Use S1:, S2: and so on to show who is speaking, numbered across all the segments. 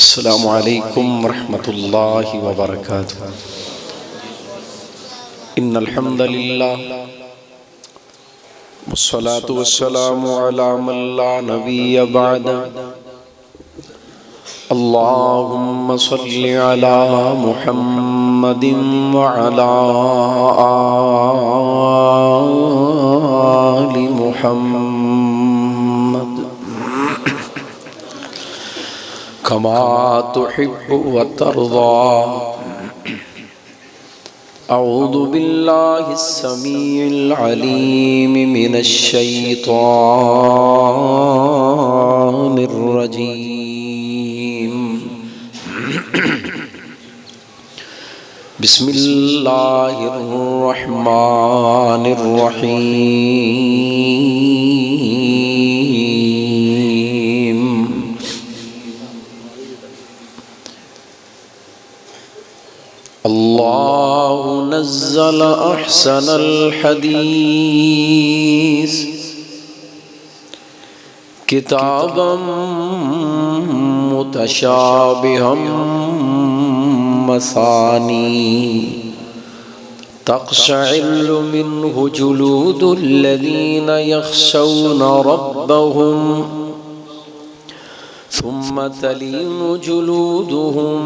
S1: السلام علیکم ورحمۃ اللہ وبرکاتہ۔ ان الحمد للہ والصلاة والسلام علی من لا نبی بعد۔ اللہم صل علی محمد وعلی آل محمد کما تحب وترضى۔ اعوذ باللہ السمیع العلیم من الشیطان الرجیم۔ بسم اللہ الرحمن الرحیم۔ اللہ نزل احسن الحدیث کتابا متشابہا مثانی تقشعر منہ جلود الذین یخشون ربهم ثم تلين جلودهم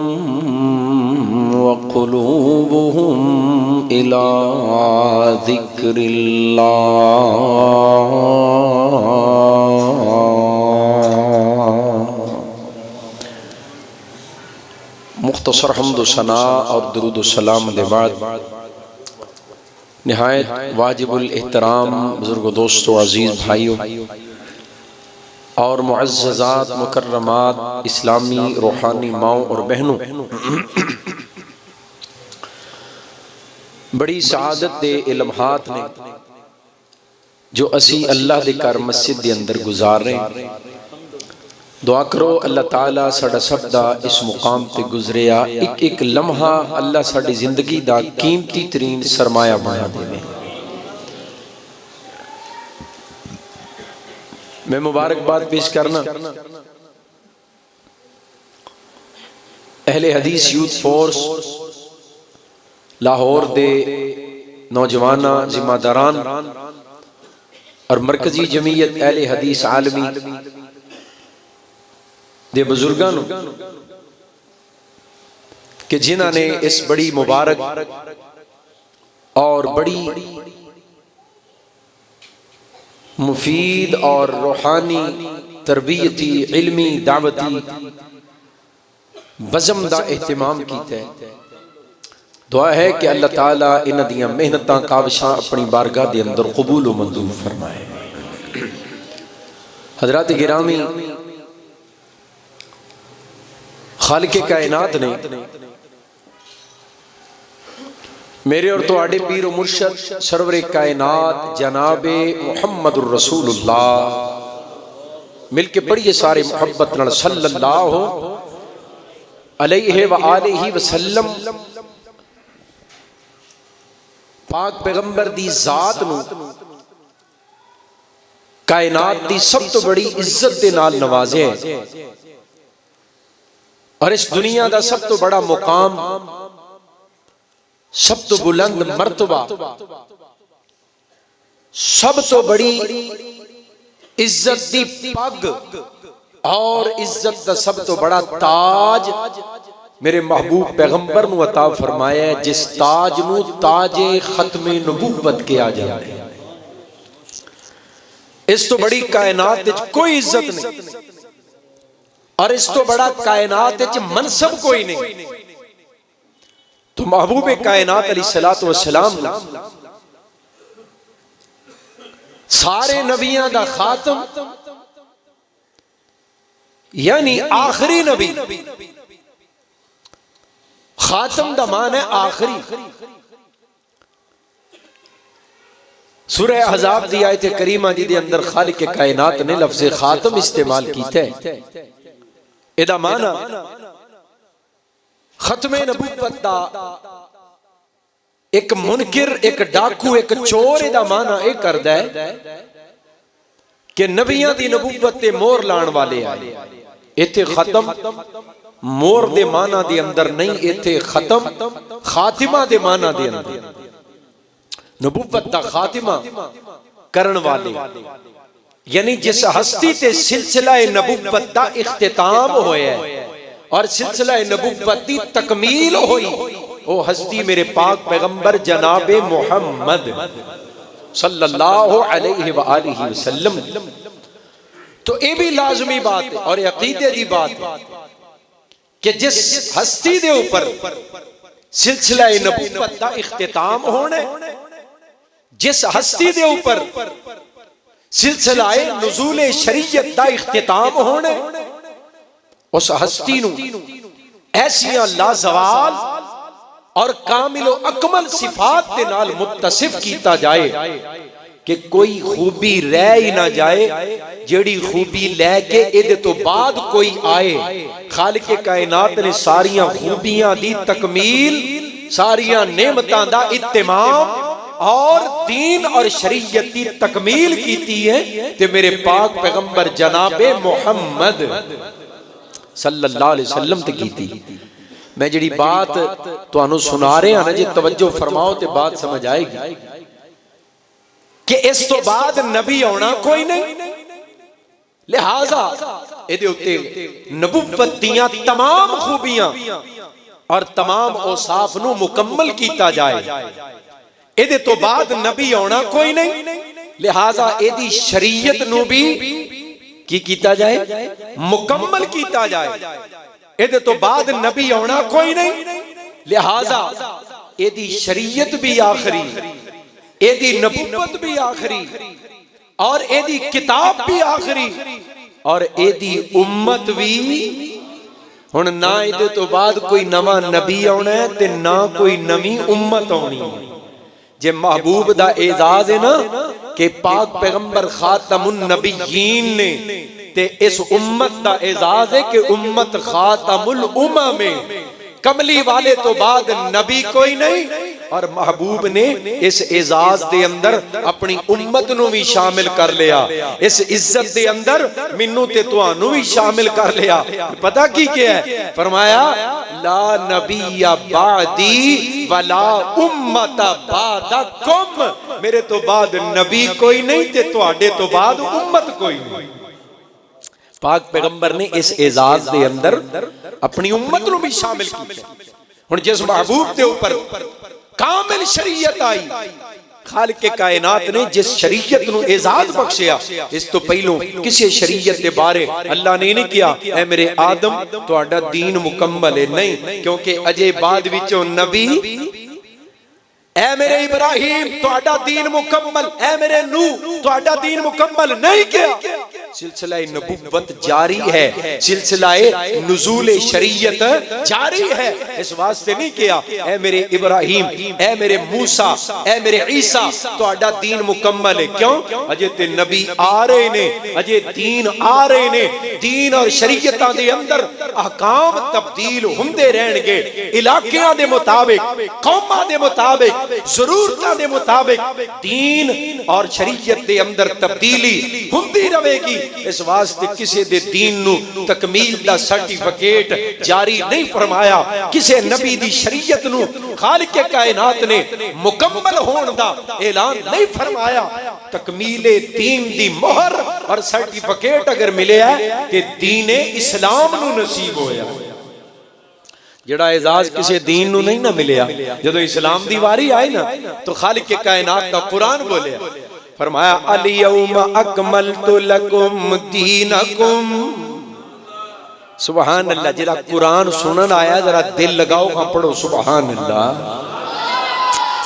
S1: وقلوبهم إلى ذكر الله۔ مختصر حمد و ثناء اور درود و سلام دے بعد نہایت واجب الاحترام بزرگ و دوست و عزیز بھائیوں اور معززات مکرمات اسلامی روحانی ماؤں اور بہنوں، بڑی سعادت دے لمحات نے جو اسی اللہ دے کار مسجد دے اندر گزار رہے ہیں۔ دعا کرو اللہ تعالیٰ ساڑا سب دا اس مقام تے گزریا ایک ایک لمحہ اللہ ساڑی زندگی دا قیمتی ترین سرمایہ بنا دے میں۔ میں مبارکباد پیش کرنا اہل حدیث یوتھ فورس لاہور دے نوجوانہ ذمہ داران اور مرکزی جمعیت اہل حدیث عالمی دے بزرگان کہ جنہاں نے اس بڑی مبارک اور بڑی مفید اور روحانی تربیتی علمی دعوتی بزم دا اہتمام کیتا ہے۔ دعا ہے کہ اللہ تعالیٰ ان دیاں محنتاں کاوشاں اپنی بارگاہ دے اندر قبول و منظور فرمائے۔ حضرات گرامی، خالق کائنات نے میرے اور تو آڑے پیر و مرشد سرور کائنات جناب محمد الرسول اللہ مل کے پڑھئے سارے محبت نال صلی اللہ علیہ وآلہ وسلم۔ پاک پیغمبر دی ذات نو کائنات دی سب تو بڑی عزت دے نال نوازے اور اس دنیا دا سب تو بڑا مقام، سب تو بلند مرتبہ، سب تو بڑی عزت دی پگ اور عزت دا سب تو بڑا تاج میرے محبوب پیغمبر نو عطا فرمایا ہے، جس تاج نو تاج ختم نبوت کیا جائے۔ اس تو بڑی کائنات وچ کوئی عزت نہیں اور اس تو بڑا کائنات وچ منصب کوئی نہیں، تو محبوب کائنات علیہ السلام سارے نبیان دا خاتم یعنی آخری نبی، خاتم دا معنی ہے آخری۔ سورہ احزاب دی آیت کریمہ دی اندر خالق کائنات نے لفظ خاتم استعمال کیتا ہے۔ ادا معنی ختم نبوت دا ایک منکر، ایک ڈاکو، ایک چور دا معنی ایک کردا ہے کہ نبیان دی نبوت تے مور لان والے آئے۔ ایتھے ختم مور دے معنی دے اندر نہیں، ایتھے ختم خاتمہ دے معنی دے اندر، نبوت دا خاتمہ کرن والے، یعنی جس ہستی تے سلسلہ نبوت دا اختتام ہویا ہے اور سلسلہ نبوت دی تکمیل ہوئی، وہ ہستی میرے پاک پیغمبر جناب محمد صلی اللہ علیہ وآلہ وسلم۔ تو یہ بھی لازمی بات ہے اور عقیدے دی بات ہے کہ جس ہستی دے اوپر سلسلہ نبوت دا اختتام ہونے، جس ہستی دے اوپر سلسلہ نزول شریعت دا اختتام ہونے، اس ہستی نو ایسیاں لازوال اور کامل و اکمل صفات دے نال متصف کیتا جائے کہ کوئی خوبی رہ ہی نہ جائے جیڑی خوبی لے کے ادھے تو بعد کوئی آئے۔ خالق کائنات نے ساریاں خوبیاں دی تکمیل، ساریاں نعمتاں دا اتمام اور دین اور شریعت دی تکمیل کیتی ہے تے میرے پاک پیغمبر جناب محمد صلی اللہ علیہ وسلم تے کیتی۔ میں جڑی بات تو انہوں سنا رہے ہیں نا جی توجہ فرماؤ تے بات سمجھ آئے گی کہ اس تو بعد نبی ہونا کوئی نہیں، لہذا ایدے ہوتے نبوت دیاں تمام خوبیاں اور تمام اوصاف نو مکمل کیتا جائے، ایدے تو بعد نبی ہونا کوئی نہیں، لہذا ایدی شریعت نو بھی کی کیتا جائے، مکمل کیتا جائے، ایدے تو بعد نبی ہونا کوئی نہیں، لہذا ایدی شریعت بھی آخری، ایدی نبوت بھی آخری اور ایدی کتاب بھی آخری اور ایدی امت بھی ہن نہ ایدے تو بعد کوئی نواں نبی ہونا ہے تے نہ کوئی نمی امت ہونی ہے۔ جے محبوب دا اعزاز ہے نا کہ پاک پیغمبر خاتم النبیین نے تے اس امت دا اعزاز ہے کہ امت خاتم الامم میں کملی والے تو بعد نبی کوئی نہیں، اور محبوب نے اس اعزاز دے اندر اپنی امت نو بھی شامل کر لیا، اس عزت دے اندر منو تے توانو بھی شامل کر لیا۔ پتہ کی کیا ہے؟ فرمایا لا نبی بعدی ولا امت بعدکم، میرے تو بعد نبی کوئی نہیں تے تواڈے تو بعد امت کوئی نہیں۔ پاک پیغمبر نے اس اعزاز دے اندر اپنی امت نو بھی شامل کیا۔ ہن جس محبوب دے اوپر کامل شریعت آئی، خالق کائنات نے جس شریعت نو اعزاز بخشیا، اس تو پہلوں کسی شریعت دے بارے اللہ نے نہیں کیا اے میرے آدم تہاڈا دین مکمل ہے، نہیں، کیونکہ اجے بعد وچوں نبی اے میرے ابراہیم تہاڈا دین مکمل، اے میرے نوح تہاڈا دین مکمل نہیں کیا۔ سلسلہ نبوت جاری ہے، سلسلہ نزول شریعت جاری ہے، اس واسطے نہیں کیا اے میرے ابراہیم، اے میرے موسیٰ، اے میرے عیسیٰ تہاڈا دین مکمل ہے۔ کیوں؟ اجے تے نبی آ رہے نے، اجے دین آ رہے نے، دین اور شریعتاں دے اندر احکام تبدیل ہوندے رہن گے، علاقیاں دے مطابق، قوماں دے مطابق، ضرورتاں دے مطابق دین اور شریعت دے اندر تبدیلی ہوندی رہے گی۔ اس واسطے کسی دے دین نو تکمیل دا سرٹیفکیٹ جاری نہیں فرمایا، کسی نبی دی شریعت نو خالق کائنات نے مکمل ہون دا اعلان نہیں فرمایا۔ تکمیل دین دی مہر اور سرٹیفکیٹ اگر ملے ہے کہ دین اسلام نو نصیب ہویا، جڑا اعزاز کسی دین نو نہیں نہ ملیا، جدو اسلام دی واری آئی نا تو خالق کائنات دا قرآن بولیا، فرمایا الیوم اکملت لکم دینکم۔ سبحان اللہ، جڑا قرآن سنن آیا ذرا دل لگاؤ ہاں پڑھو سبحان اللہ،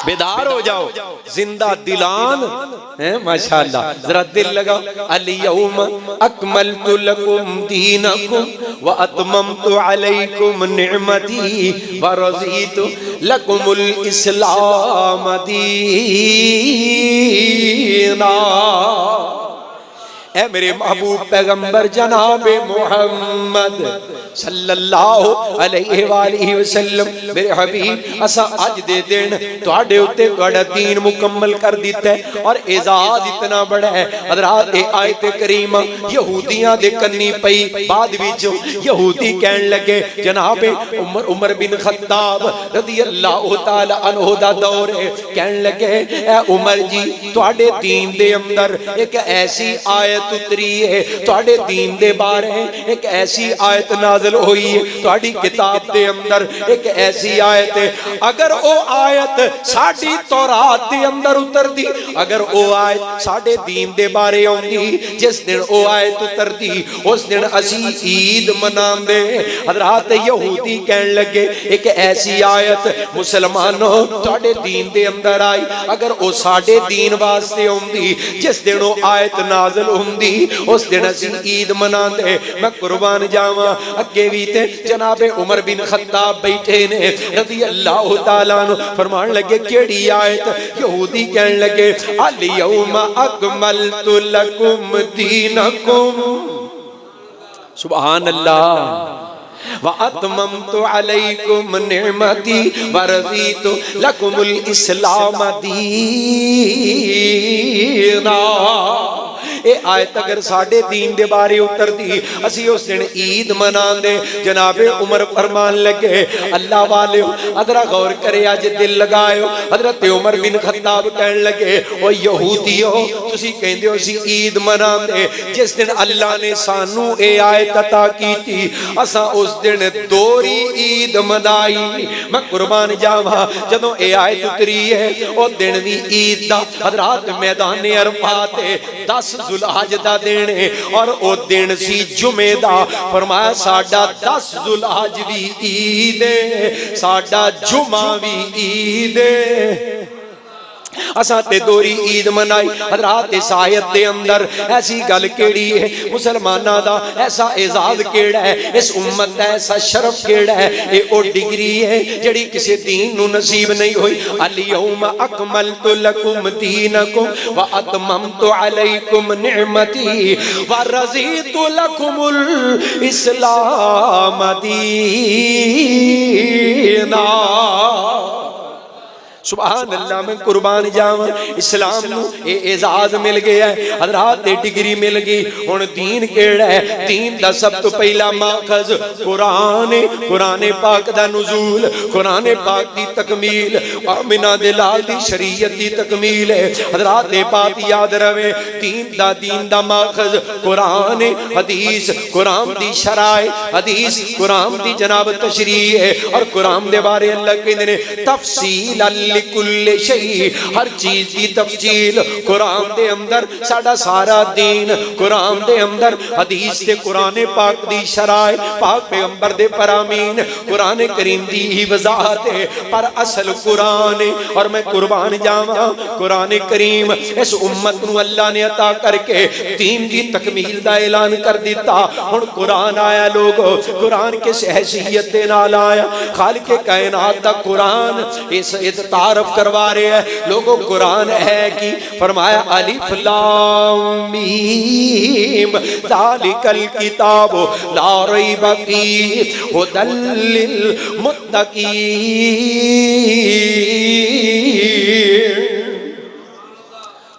S1: بیدار ہو جاؤ، زندہ دلان ماشاءاللہ، ذرا دل لگاؤ۔ الیوم اکملت لکم دینکم واتممت علیکم نعمتی ورضیت لکم الاسلام دینا۔ اے میرے محبوب پیغمبر جناب محمد صلی اللہ علیہ وآلہ وسلم، میرے حبیب اسا اج دے دن تواڈے اوتے تواڈا دین مکمل کر دیتا ہے، اور اعزاز اتنا بڑا ہے۔ حضرات اے آیت کریمہ یہودیاں دے کنی پئی، بعد وچ یہودی کہن لگے جناب عمر بن خطاب رضی اللہ تعالی عنہ دا دور ہے، کہن لگے اے عمر جی تواڈے دین دے اندر ایک ایسی آیت اتری ہے، تواڈے دین دے بارے ایک ایسی آیت نازل ہوئی ہے، تواڈی کتاب دے اندر ایک ایسی آیت ہے، اگر او آیت ساڈی تورات دے اندر اتر دی، اگر او آیت ساڈے دین دے بارے ہوندی، جس دن او آیت اتر دی اس دن اسی عید مناندے۔ حضرات یہودی کہن لگے ایک ایسی آیت مسلمانوں تواڈے دین دے اندر آئی، اگر او ساڈے دین واسطے ہوندی، جس دن او آیت نازل ہوندی اس دن اسی عید مناندے۔ میں قربان جاواں اگے بھی تے جناب عمر بن خطاب بیٹھے نے رضی اللہ تعالیٰ عنہ، فرمان لگے کیڑی آیت؟ یہودی کہن لگے الیوم اکملت لکم دینکم، سبحان اللہ، وَأَتْمَمْتُ عَلَيْكُمْ نِعْمَتِي وَرَضِيتُ لَكُمُ الْإِسْلَامَ دِينًا۔ اے آیت اگر ساڑھے دین دے بارے اتر دی اسی اس دن عید منان دے۔ جناب عمر فرمان لگے اللہ والے ادرا غور کرے آج دل لگائے ہو۔ حضرت عمر بن خطاب کہن لگے او یہودی ہو تسی کہندے ہو سی عید منان دے، جس دن اللہ نے سانو اے آیت عطا کی تھی اسا اس دن دوری عید منائی۔ میں قربان جاواں جدوں اے آیت اتری ہے او دن بھی عید دا، حضرات میدان عرفات 10 ذوالحج دا دن ہے اور او دن سی جمعہ دا، فرمایا ساڈا 10 ذوالحج بھی عید ہے، ساڈا جمعہ بھی عید ہے، اساں تے دوری عید منائی۔ حضرات اس آیت دے اندر ایسی گل کیڑی ہے، مسلماناں دا ایسا اعزاز کیڑا ہے، اس امت دا ایسا شرف کیڑا ہے، اے او ڈگری ہے جڑی کسی دین نو نصیب نہیں ہوئی۔ الیوم اکملت لکم دینکم واتممت علیکم نعمتی ورضیت لکم الاسلام دینا۔ سبحان اللہ، میں قربان جاواں اسلام نو اے اعزاز مل گیا ہے، حضرات ڈگری مل گئی۔ ہن دین کیڑا ہے؟ دین دا سب تو پہلا ماخذ قرآن، قرآن پاک دا نزول، قرآن پاک دی تکمیل، آمنہ دے لال دی شریعت دی تکمیل ہے۔ حضرات دے بات یاد روے، دین دا ماخذ قرآن، حدیث قرآن دی شرائع، حدیث قرآن دی جناب تشریح ہے، اور قرآن دے بارے اللہ کہندے نے تفصیل لکل شیء، ہر چیز دی تفصیل قرآن دے اندر، ساڈا سارا دین قرآن دے اندر، حدیث تے قرآن پاک دی شرائع، پاک پیغمبر دے فرامین، قرآن کریم دی ہی وضاحت ہے، پر اصل قرآن۔ اور میں قربان جاواں قرآن کریم اس امت نو اللہ نے عطا کر کے دین دی تکمیل دا اعلان کر دیتا۔ ہن قرآن آیا لوگو، قرآن کس حیثیت دے نال آیا؟ خالق کائنات دا قرآن اس تعارف کروا رہے ہیں لوگوں، قرآن ہے کی؟ فرمایا الف لام میم ذالک الکتاب لا ریب فیہ ھدی للمتقین۔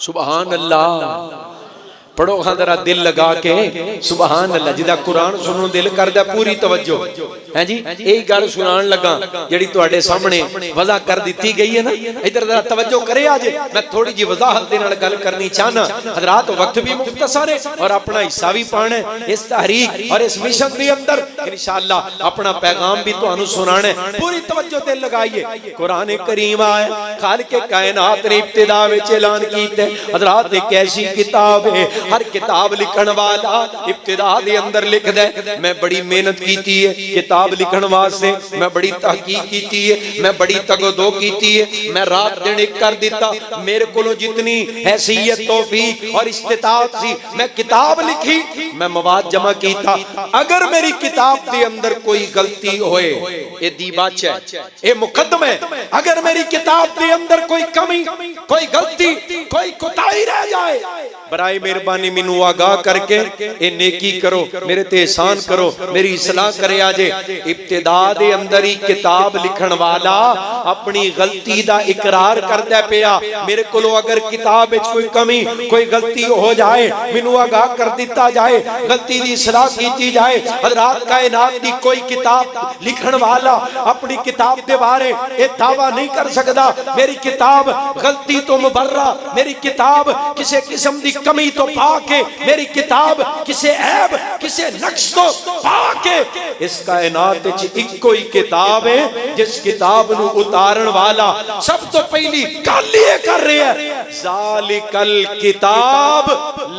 S1: سبحان اللہ، پڑھو ہاں ذرا دل لگا کے سبحان اللہ۔ جدا قرآن سنو دل کردہ پوری توجہ ہے جی، ایک گل سنان لگا جڑی تواڈے سامنے وضاح کر دیتی گئی ہے نا، ادھر ذرا توجہ کرے آج میں تھوڑی جی وضاحت دے نال گل کرنی چاہنا۔ حضرات وقت بھی مختصر ہے اور اپنا حصہ بھی پانا ہے اس تحریک اور اس مشن دے اندر، انشاءاللہ اپنا پیغام بھی تانوں سنانا ہے۔ پوری توجہ دل لگائیے، قرآن کریم آئے، خالق کائنات نے ابتدا وچ اعلان کیتا ہے۔ حضرات ایک ایسی کتاب ہے، ہر کتاب لکھن والا ابتدا دے اندر لکھ دے میں بڑی محنت کیتی ہے کتاب لکھن واسطے، میں بڑی تحقیق کیتی ہے، میں بڑی تگودو کیتی ہے، میں رات دن ایک کر دیتا، میرے کولوں جتنی حیثیت توفیق اور استطاعت سی میں کتاب لکھی، میں مواد جمع کیتا۔ اگر میری کتاب دے اندر کوئی غلطی ہوئے اے دی بات ہے، اے مقدم ہے، اگر میری کتاب دے اندر کوئی کمی، کوئی غلطی، کوئی کوتاہی رہ جائے برائے مہربانی مینوں آگاہ کر کے اے نیکی کرو، میرے تے احسان کرو، میری اصلاح کرے آجے۔ ابتدا دے اندر ہی کتاب لکھن والا اپنی غلطی دا اقرار کردہ پیا، میرے کولو اگر کتاب وچ کوئی کمی کوئی غلطی ہو جائے مینوں آگاہ کر دیتا جائے، غلطی دی اصلاح کیتی جائے۔ حضرات کائنات دی کوئی کتاب لکھن والا اپنی کتاب دے بارے اے دعویٰ نہیں کر سکدا میری کتاب غلطی تو مبرہ، میری کتاب کسے قسم دی کمی تو پاکے، میری کتاب کسے عیب کسے نقص تو پاکے۔ اس کائنات وچ ایک کوئی کتاب ہے جس کتاب نو اتارن والا سب تو پہلی گل یہ کر رہے ہیں ذالک الکتاب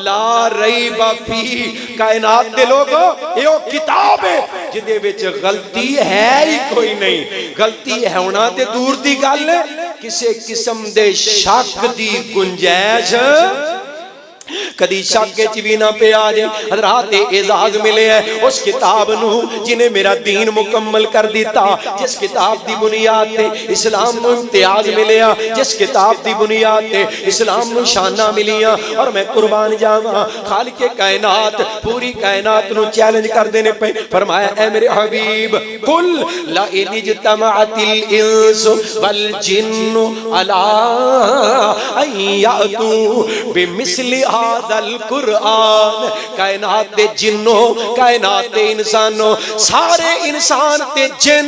S1: لا ریب فیہ۔ کائنات دے لوگو یہ کتاب ہے جدے وچ غلطی ہے ہی کوئی نہیں، غلطی ہے ہونا تے دور دی گل ہے، کسے قسم دے شک دی گنجائش کدی شک چ بھی نہ پہ آ جائے۔ حضرات اعزاز ملے ہیں اس کتاب نو جنہیں میرا دین مکمل کر دیتا، جس کتاب دی بنیاد تے اسلام نو امتیاز ملیا، جس کتاب دی بنیاد تے اسلام نو شانہ ملیاں۔ اور میں قربان جاواں خالق کائنات پوری کائنات نو چیلنج کر دینے پہ فرمایا اے میرے حبیب قل لئن اجتمعت الانس والجن علی ان یأتوا بمثل هذا القرآن۔ کائنات دے جنوں کائنات دے انسانوں سارے انسان تے جن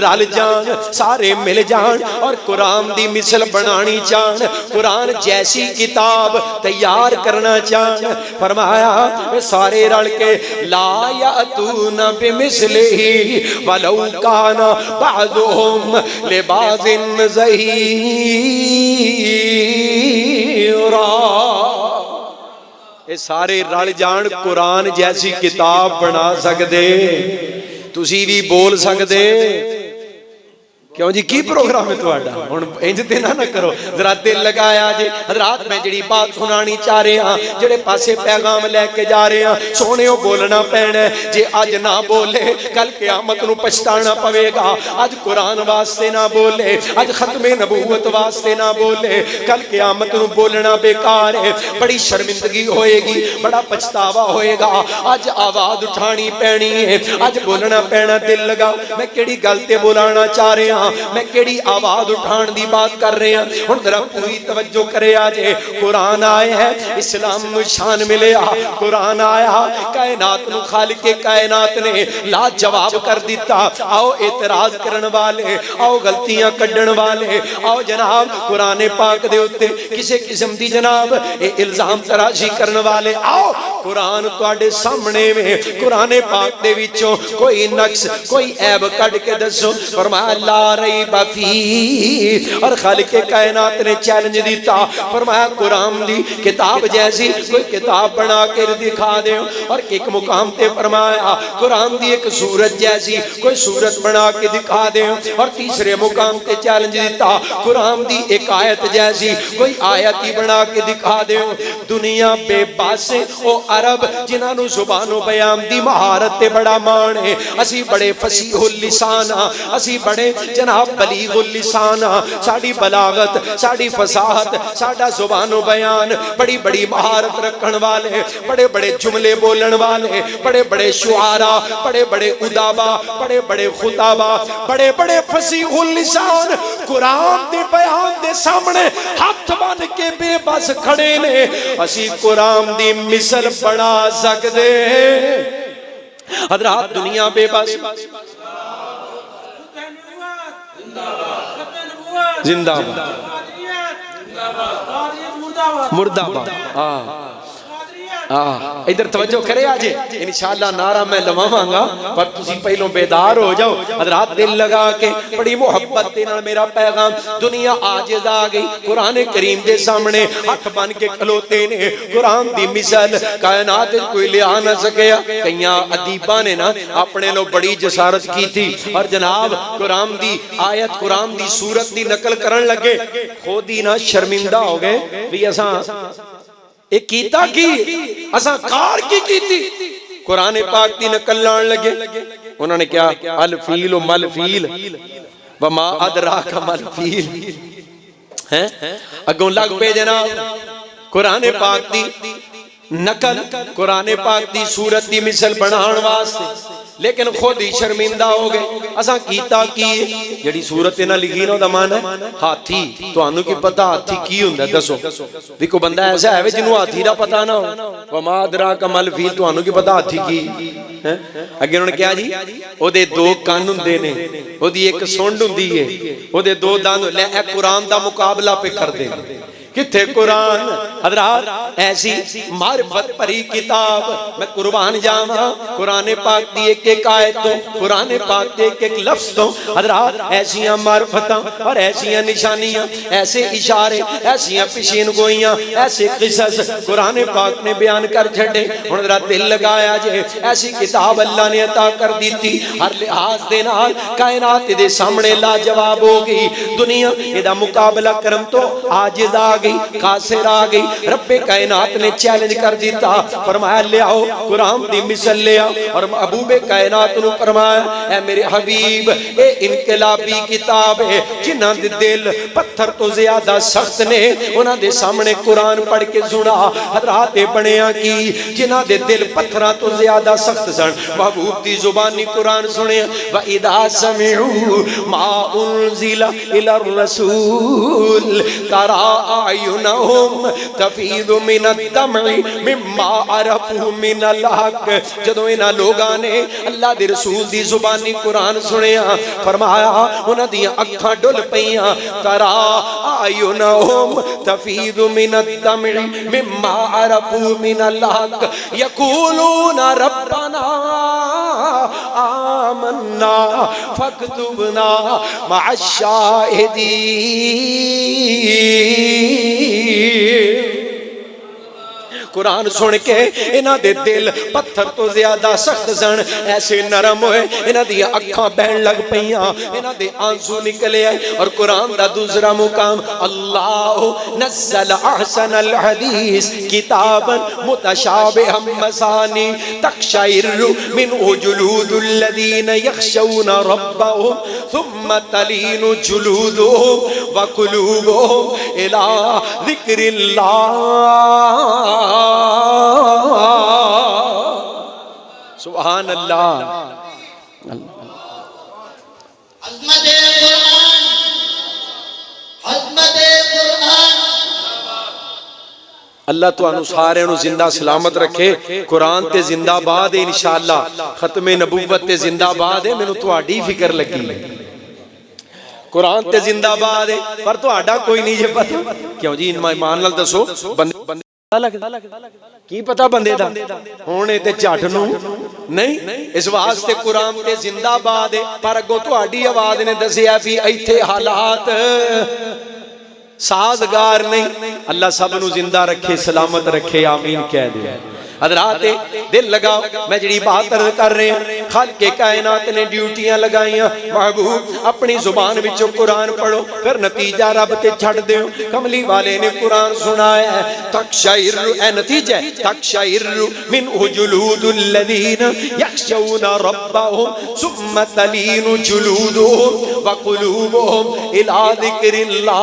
S1: رل جان، سارے مل جان اور قرآن دی مثل بنانی چاہن، قرآن جیسی کتاب تیار کرنا چاہن۔ فرمایا سارے رل کے لا یأتون بمثلہ ولو کان بعضهم لبعض ظہیرا۔ اے سارے رل جان قرآن جیسی کتاب بنا سکدے، تسی بھی بول سکدے۔ کیوں جی کی پروگرام ہے تواڈا؟ ہن انج تے نہ کرو، ذرا دل لگایا جی۔ حضرات میں جڑی بات سنانی چاہ رہے ہاں، جڑے پاسے پیغام لے کے جا رہے ہاں، سونےو بولنا پینا ہے۔ جے اج نہ بولے کل قیامت نو پچھتانا پوے گا۔ اج قرآن واسطے نہ بولے، اج ختم نبوت واسطے نہ بولے، کل قیامت نو بولنا بیکار ہے، بڑی شرمندگی ہوئے گی، بڑا پچھتاوا ہوئے گا۔ اج آواز اٹھانی پینی ہے، اج بولنا پینا۔ دل لگاؤ میں کیڑی گل تے بولانا چاہ رہے ہاں، میں کیڑی آواز اٹھان دی بات کر رہے ہیں۔ ہن ذرا پوری توجہ کرے آجے۔ قرآن آئے ہے، اسلام نو شان ملے آ، قرآن آیا کائنات نو خالق کائنات نے لا جواب کر دیتا۔ آؤ اعتراض کرن والے، آؤ غلطیاں کڈن والے، آؤ جناب قرآن پاک دے اتے کسے قسم دی جناب الزام تراشی کرن والے، آؤ قرآن تواڈے سامنے میں قرآن پاک دے وچوں کوئی نقص کوئی عیب کڈ کے دسو۔ فرمایا لا ریب فیہ۔ اور خالق کائنات نے چیلنج دیتا، فرمایا قرآن دی کتاب جیسی کوئی کتاب بنا کے دکھا دے۔ اور ایک مقام تے فرمایا قرآن دی ایک سورت جیسی کوئی سورت بنا کے دکھا دے۔ اور تیسرے مقام تے چیلنج دیتا قرآن دی ایک آیت جیسی کوئی آیت ہی بنا کے دکھا دے۔ دنیا بے بس او عرب جنہاں نو زبان و بیان دی مہارت تے بڑا مان ہے، اسی بڑے فصیح اللسان ہاں، اسی بڑے جناب بلیغ اللسان ہاں، ساڑی بلاغت ساڑی فصاحت ساڑا زبان و بیان بڑی بڑی مہارت رکھن والے، بڑے بڑے جملے بولن والے، بڑے بڑے شعراء، بڑے بڑے ادابا، بڑے بڑے خطابہ، بڑے بڑے فصیح اللسان قرآن دے بیان دے سامنے ہاتھ بن کے بے بس کھڑے نے۔ اسی قرآن دی مثل بنا سکدے۔ حضرات دنیا بے بس زندہ مردہ باد۔ ادھر توجہ کرے آجے، انشاءاللہ نعرہ میں لواں گا پر تسی پہلوں بیدار ہو جاؤ۔ حضرات دل لگا کے بڑی محبت دینا میرا پیغام۔ دنیا آجز آ گئی قرآن کریم دے سامنے ہاتھ بن کے کھلوتے نے، قرآن دی مثال کائنات کوئی لیا نہ سکیا۔ کئیاں ادیبہ نے نا اپنے لو بڑی جسارت کی تھی اور جناب قرآن دی آیت قرآن دی سورت دی نقل کرن لگے، خود ہی نا شرمندہ ہو گئے بھی اساں ایک کیتا کی اساں کار کی تھی۔ قرآن پاک دی نقل لان لگے، انہوں نے کیا الفیل و ملفیل وما ادراک ملفیل، اگوں لگ پہ جناب قرآن پاک دی نقل قرآن پاک دی سورت دی مثل بنان واسطے، لیکن خود ہی شرمندہ ہو گئے اساں کیتا کی جڑی سورت نہ لکھی نہ دا معنی ہاتھی، تو انہوں کی پتہ ہاتھی کی ہوندا دسو؟ دیکھو بندہ ایسا ہے جنوں ہاتھی دا پتہ نہ ہو، وما ادراک مل فیل، تو انہوں کی پتہ ہاتھی کی اگے انہوں نے کیا جی او دے دو کان ہوندے نے، او دی ایک سونڈ ہوندی ہے، او دے دو دان، لے اے قرآن دا مقابلہ پہ کر دے کتھے قرآن حضرات ایسی معرفت پری کتاب، میں قربان جاواں قرآن پاک دی ایک ایک آیت تو قرآن پاک دے ایک ایک لفظ تو حضرات ایسیاں معرفتاں اور ایسیاں نشانیاں، ایسے اشارے، ایسیاں پیشین گوئیاں، ایسے قصص قرآن پاک نے بیان کر چھڑے۔ ہن ذرا دل لگایا جے ایسی کتاب اللہ نے عطا کر دی تھی، ہر لحاظ دے نال کائنات دے سامنے لاجواب ہو گئی، دنیا ادا مقابلہ کرم تو عاجز آ گئی، قاصر آ گئی۔ رب کائنات نے چیلنج کر دیتا، فرمایا لے آؤ قرآن دی مثل لے آؤ، اور محبوب کائنات نے فرمایا اے میرے حبیب اے انقلابی کتاب ہے، جنہاں دے دل پتھر تو زیادہ سخت نے انہاں دے سامنے قرآن پڑھ کے سنا۔ حضرات بنیا کی جنہاں دے دل پتھراں تو زیادہ سخت سن، محبوب دی زبانی قرآن سنے، وَإِذَا سَمِعُوا مَا أُنزِلَ إِلَى الرَّسُولِ تَرَى أَعْيُنَهُمْ تَفِيضُ مِنَ الدَّمْعِ مِمَّا عَرَفُوا مِنَ الْحَقِّ۔ جدوں انہاں لوگاں نے اللہ دے رسول دی زبانی قرآن سنیا، فرمایا انہاں دیاں اکھاں ڈل پیاں، تَرَى أَعْيُنَهُمْ تَفِيضُ مِنَ الدَّمْعِ مِمَّا عَرَفُوا مِنَ الْحَقِّ يَقُولُونَ رَبَّنَا آمَنَّا فَاكْتُبْنَا مَعَ الشَّاهِدِينَ۔ قرآن سن کے انہاں دے دل پتھر تو زیادہ سخت سن، ایسے نرم ہوئے، انہاں دی اکھاں بہن لگ پیاں، انہاں دے آنسو نکلے آئے۔ اور قرآن دا دوسرا مقام، اللہ نزل احسن الحدیث کتابا متشابہا مثانی تقشعر منہ جلود الذین یخشون ربهم ثم تلین جلودهم وقلوبهم الى ذکر اللہ۔ سبحان اللہ،
S2: عظمت قرآن، عظمت قرآن۔
S1: اللہ تو انو سارے انو زندہ سلامت رکھے۔ قرآن تے زندہ باد ہے انشاءاللہ، ختم نبوت تے زندہ باد ہے، میں نو تو آڈی فکر لگی قرآن تے زندہ باد ہے، پر تو آڈا کوئی نہیں جے پتا کیوں جی ایمان لال دسو بندے کی پتا بندے دا ہونے تے جھٹ نو نہیں، اس واسطے قرآن تے زندہ باد ہے، پر اگو تو آڈی آواز نے دسیا بھی ایتھے حالات سازگار نہیں۔ اللہ سب نو زندہ رکھے، سلامت رکھے، آمین کہہ دے۔ حضرات دل لگاؤ، میں جڑی بات عرض کر رہے ہیں، خالق کائنات نے ڈیوٹیاں لگائیاں، محبوب اپنی زبان وچوں قرآن پڑھو، پھر نتیجہ رب تے چھڑ دیو۔ کملی والے نے قرآن سنایا ہے، تقشعر، اے نتیجہ تقشعر منہ جلود الذین یخشون ربهم ثم تلین جلودهم وقلوبهم الی ذکر اللہ۔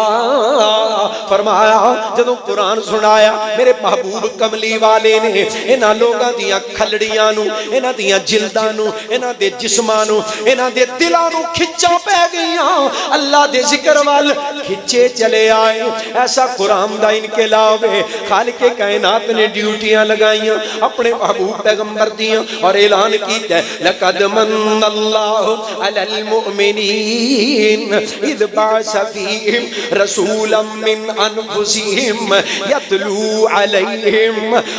S1: فرمایا جدوں قرآن سنایا میرے محبوب کملی والے نے انہاں لوگاں دیاں کھلڑیاں نو، انہاں دیاں جلداں نو، انہاں دے جسماں نو، انہاں دے دلاں نو کھچا پہ گئیاں، اللہ دے ذکر وال کھچے چلے آئے۔ ایسا قرآن دا انقلاب ہے، خالق کائنات نے ڈیوٹیاں لگائیاں اپنے محبوب پیغمبر دیاں، اور اعلان کیتا ہے لقد من اللہ علی المؤمنین اذ بعث فیہم رسولا من انفسہم یتلو علیہم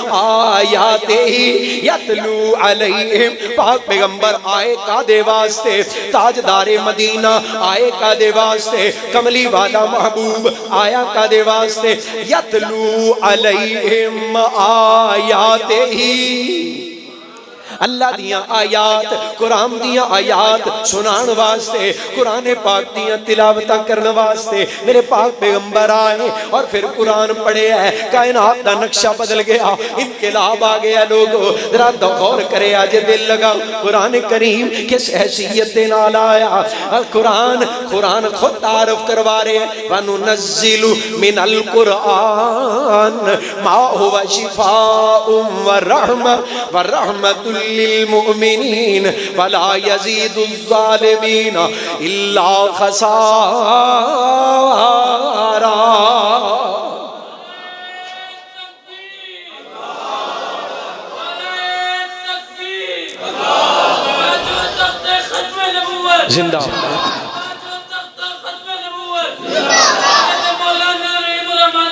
S1: آیات ہی، یتلو علیہم۔ پاک پیغمبر آئے کا دے واسطے، تاجدار مدینہ آئے کا دے واسطے، کملی والا محبوب آیا کا دے واسطے، یتلو علیہم آیات ہی۔ اللہ دیاں آیات قرآن دیاں آیات سنان واسطے قرآن پاک دیاں تلاوتاں کرن واسطے میرے پاک پیغمبر آئے اور پھر قرآن پڑھے ہے کائنات دا نقشہ بدل گیا انقلاب آ گیا لوگو ذرا غور کرے آج دل لگا قرآن کریم کس حیثیت دے نال آیا قرآن خود تعارف کروا رہے ہیں وَنُنَزِّلُ مِنَ الْقُرْآنِ مَا هُوَ شِفَاءٌ وَرَحْمَةٌ لِّلْمُؤْمِنِينَ وَلَا يَزِيدُ الظَّالِمِينَ إِلَّا خَسَارًا زندہ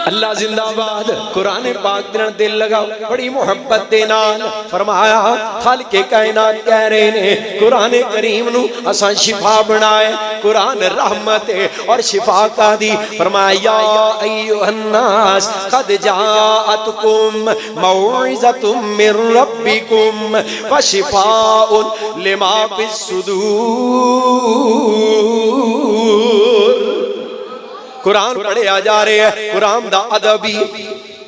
S1: اللہ زندہ باد قرآن پاک دن دل لگا بڑی محبت دینال فرمایا خالق کائنات کہہ رہے نے قرآن کریم نو اساں شفا بنائے قرآن رحمت اور شفا کا دی فرمایا یا ایوہ الناس قد جاءتکم موعظۃ من ربکم وشفاء لما فی الصدور قرآن پڑھے آ جا رہے ہیں قرآن دا ادبی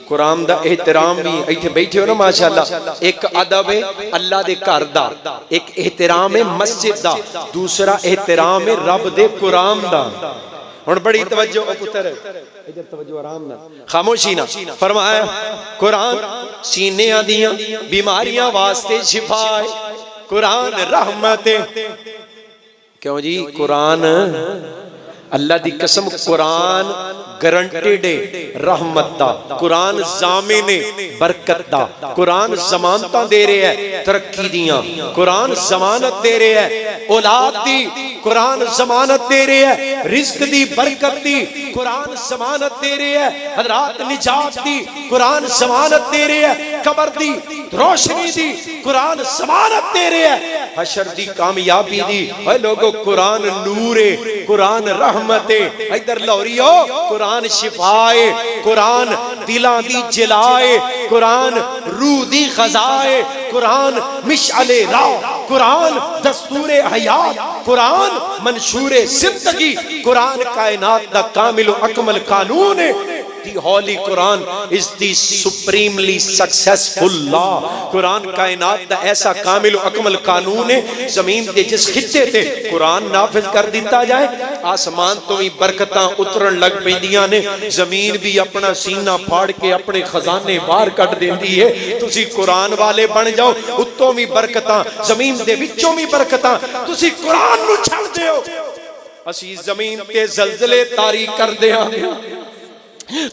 S1: قرآن دا احترام بھی ایتھے بیٹھے ہو نا ماشاءاللہ ایک ادب ہے اللہ دے گھر دا ایک احترام ہے مسجد دا دوسرا احترام ہے رب دے قرآن دا اور بڑی توجہ پتر ادھر توجہ آرام نہ خاموشی نہ فرمایا قرآن سینے دیاں بیماریاں واسطے شفا ہے قرآن رحمت ہے کیوں جی قرآن اللہ دی قسم قرآن گرنٹیڈ رحمت دا قرآن ضامن برکت دا قرآن ضمانتاں دے رہے ہیں ترقی دیاں قرآن ضمانت دے رہے ہیں اولاد دی قرآن ضمانت دے رہے ہیں رزق دی برکت دی قرآن ضمانت دے رہے ہیں حضرات نجات دی قرآن ضمانت دے رہے ہیں قبر دی روشنی دی قرآن ضمانت دے رہے ہیں حشر دی کامیابی دی اے لوگو قرآن نور ہے قرآن رحمت ہے ادھر لوریو قرآن شفائے قرآن دلان دی جلائے قرآن روح دی غذائے قرآن مشعل راہ قرآن دستور حیات قرآن منشور زندگی قرآن کائنات دا کامل و اکمل قانون ہے The Holy Quran is the supremely successful law قرآن کائنات دا ایسا کامل و اکمل قانون ہے زمین دے جس خطے تے قرآن نافذ کر دیتا جائے آسمان تو بھی برکتاں اترن لگ پیندیاں نے زمین بھی اپنا سینہ پھاڑ کے اپنے خزانے باہر کٹ دیندی ہے تسی قرآن والے بن جاؤ اتوں بھی برکتاں زمین دے وچوں بھی برکتاں تسی قرآن نو چھڑ دیو اسی زمین تے زلزلے طاری کر دیاں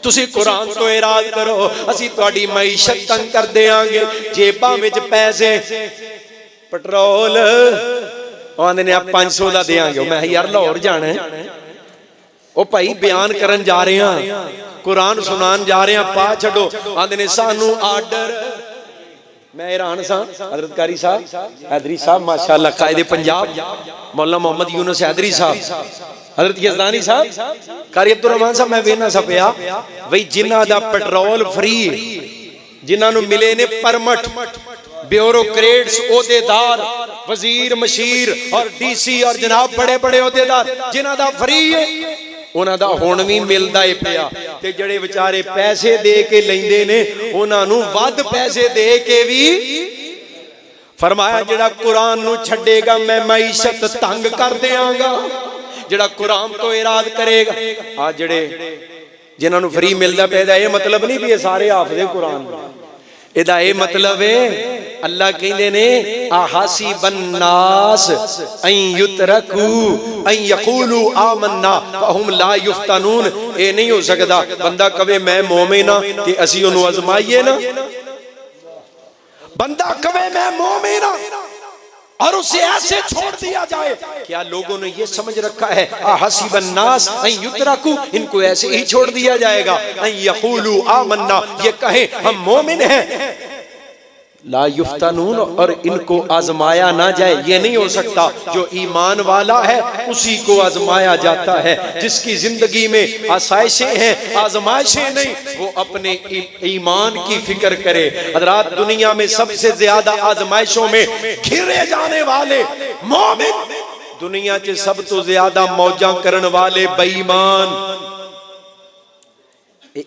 S1: تسی قرآن تو اعراض کرو اسی تواڈی معیشت تنگ کر دیاں گے جیباں وچ پیسے پٹرول آندے نے 500 دا دیاں گے میں یار لاہور جانا ہے او بھائی بیان کرن جا رہے ہیں قرآن سنان جا رہے ہیں پا چھڈو آندے نے سانو آرڈر میں ایران سا حضرت قاری صاحب حیدری صاحب ماشاءاللہ قائد پنجاب مولانا محمد یونس حیدری صاحب حضرت یزدانی صاحب قاری عبدالرحمن صاحب میں وینا سا پیا وہی جنہ دا پیٹرول فری جنہ نو ملے نے پرمٹ بیوروکریٹس عہدے دار وزیر مشیر اور ڈی سی اور جناب بڑے بڑے عہدے دار جنہ دا فری ہے انہاں دا ہون وی ملدا ہے پیا تے جڑے بیچارے پیسے دے کے لیندے نے انہاں نو ود پیسے دے کے وی فرمایا جڑا قرآن نو چھڈے گا میں معیشت تنگ کر دیاں گا جڑا قرآن تو اعراض کرے گا آج جڑے جنہاں نو فری ملدا پیدا یہ مطلب نہیں بھی یہ سارے حافظ قرآن ادا یہ مطلب ہے اللہ کہندے نے احسب الناس ان یترکوا ان یقولوا آمنا فهم لا یفتنون اے نہیں ہو سکدا بندہ کہے میں مومن ہاں تے اسی اونوں آزمائیے نا بندہ کہے میں مومن ہاں اور اسے ایسے چھوڑ دیا جائے کیا لوگوں نے یہ سمجھ رکھا ہے احسب الناس ان یترکوا ان کو ایسے ہی چھوڑ دیا جائے گا ان یقولوا آمنا یہ کہیں ہم مومن ہیں لا یفتنون، اور ان کو آزمایا نہ جائے، یہ نہیں ہو سکتا۔ جو ایمان والا ہے اسی کو آزمایا جاتا ہے، جس کی زندگی میں آسائشیں ہیں آزمائشیں نہیں، وہ اپنے ایمان کی فکر کرے۔ حضرات دنیا میں سب سے زیادہ آزمائشوں میں گھرے جانے والے مومن، دنیا کے سب تو زیادہ موجاں کرن والے بے ایمان۔